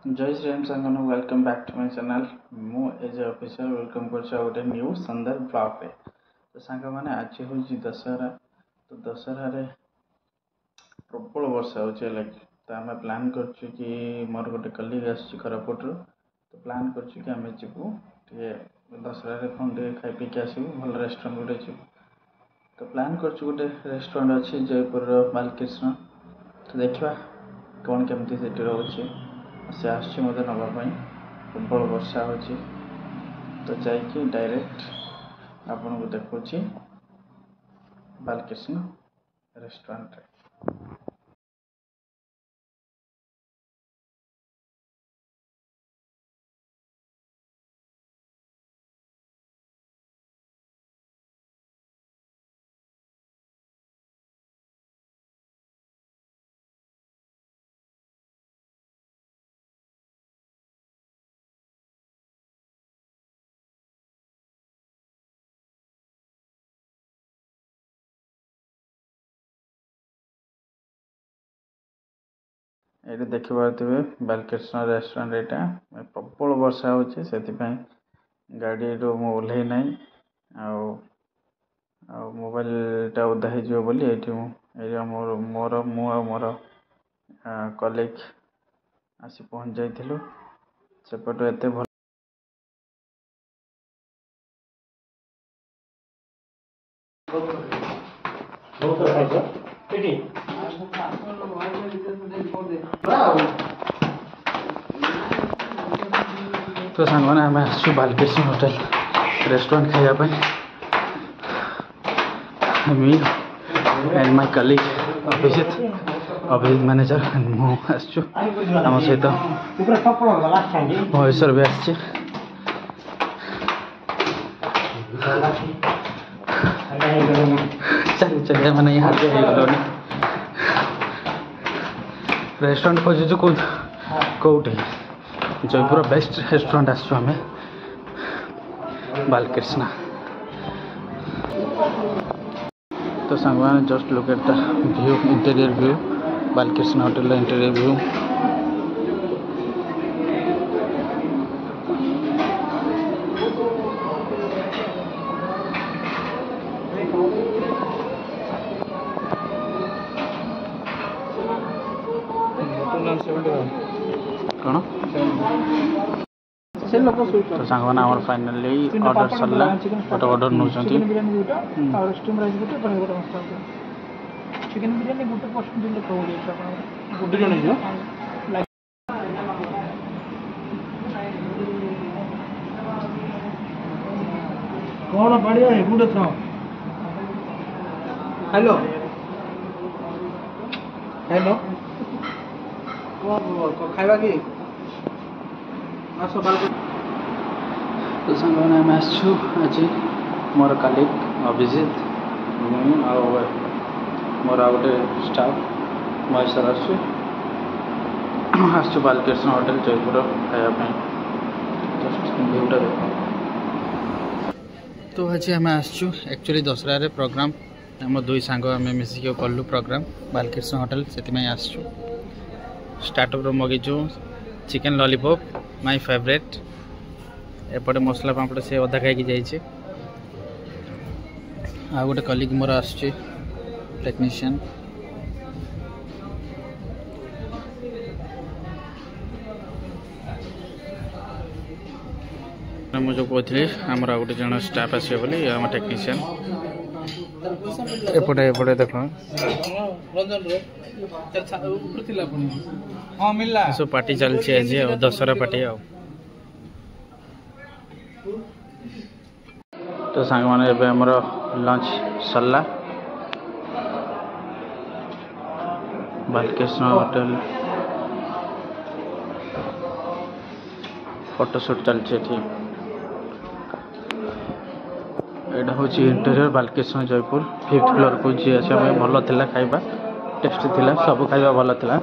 जय श्री राम सांगन welcome back to my channel मु एज ऑफिसर वेलकम गोटे न्यू सुंदर ब्लॉग रे। तो सांग मैंने आज हूँ दशहरा। तो दशहर प्रबल वर्षा हो लगे तो आम प्लां कि मोर गोटे कलिग आरापुट तो प्लां कर जीवु दशहर कौन खाई पी आसबू भल रेस्टोरेंट गोटे जीव। तो प्लां गोटे रेस्टोरेंट अच्छी जयपुर बालकृष्ण। तो देखा कौन केमती से रोचे से आसछि मते नवापाई प्रबल वर्षा हो तो जाइए डायरेक्ट आपन को देखुची बालकृष्ण रेस्टोरेंट रे। ये देखिपे बालकृष्ण रेस्टोरेंट यहाँ प्रबल वर्षा हो गाड़ी मु ओह्ल ना मोबाइल ओदा हो मोर मोर कलिग आसी पहुँच जाइलु सेपटू एत भल तो सांग मैंने आम आसु बालकृष्ण होटेल रेस्टोरेंट खायापी me and my colleague Abhijit manager मुझे आम सहित महेश्वर भी आस चल चल मैंने यहाँ रेस्टोरेंट खोजु कौटे जयपुर बेस्ट रेस्टोरेंट आसु आम बालकृष्ण। तो सांग मैंने just look at the view interior view Balkrishna hotel interior view. कौन तो सांग मैंने आम फाइनाली ऑर्डर सरला गोटे ऑर्डर नौ चिकन बिरियानी गोटे परसेंट कौन बढ़िया है गुड था। हेलो हेलो खाइबा कि तो सांग मैंने आम आसु आज मोर कलिग अभिजित मुझे मोर गोटे स्टाफ महेश्वर आसु बालकृष्ण होटेल जयपुर खायापी जस्ट व्यूटा देख। तो आज आम आसु एक्चुअली दशहरा प्रोग्राम आम दुई सांग आम मिसिक कलु प्रोग्राम बालकृष्ण होटेल से आसु स्टार्टर मगेचु चिकेन लॉलीपॉप माय फेवरेट एपटे मसला पापड़ से अधा खाई जाइए आ गोटे कलिग मोर आस टेक्नीशियन मुझे कहती आमर गोटे जन स्टाफ आस आम टेक्नीशियन एपटे एपटे देख सब पार्टी चलती आज दशहरा पार्टी आ। तो सांग मैंने आमर लंच सरला बालकृष्ण होटेल फोटोशूट चलती यहाँ हूँ interior Balkrishna Jaipur 5th floor को जी आस भल था खाଇବା टेस्टी थिला सब खाଇବା भल था।